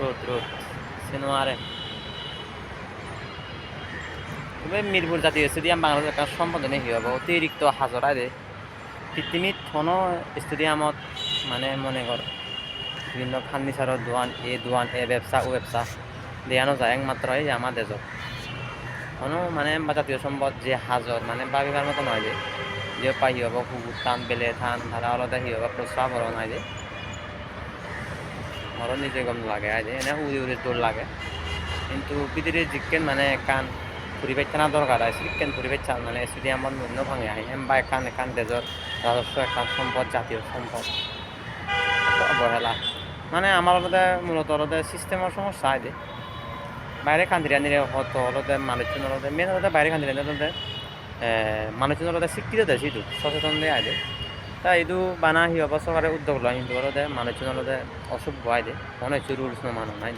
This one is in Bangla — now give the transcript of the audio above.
রোদ রোদ সিনেমারে তবে মিরপুর জাতীয় স্টেডিয়াম বাংলাদেশের একটা সম্পদ নেই হব অতিরিক্ত হাজরা দে পৃথিবীত কোনো স্টেডিয়ামত মানে মনে কর বিভিন্ন ফার্নিচারের দোকান এ ব্যবসা ও ব্যবসা দেখানো যায় একমাত্র এই আমার দেশত কোনো মানে জাতীয় সম্পদ যে হাজর মানে ভাবিবার মতো নয় যে পাই হব কুকুর টান বেলে থান ধারা আলাদা হি হব প্রস্রাব হর নাই যে মরো নিজে গম লাগে আজ এনে উড়ি উড়ি দৌড় লাগে কিন্তু পৃথিবীর জিকেন মানে কান পরিবেশ টানা দরকার আছে কেন পরিবেশ চাল মানে স্টেডিয়ামত মূল্য ভাঙে আহে এম বা একান দেশর রাজস্ব একান সম্পদ জাতীয় সম্পদ অবহেলা মানে আমার আলাদা মূলত আলাদা সিস্টেমের সমস্যা হয় বাইরে কান্দিরা নিরে হতো আলাদা মানুষজন আলাদা মেন আলাদা বাইরে কান্দিরা আলাদা মানুষজন আলাদা শিক্ষিত দেশ ಇದು সচেতন দেয় আইদে তা ಇದು বানা হি অবশ্য সরকারের উদ্যোগ লয় কিন্তু আলাদা মানুষজন আলাদা অসভ্য আইদে অনেক রুলস ন মানো নাই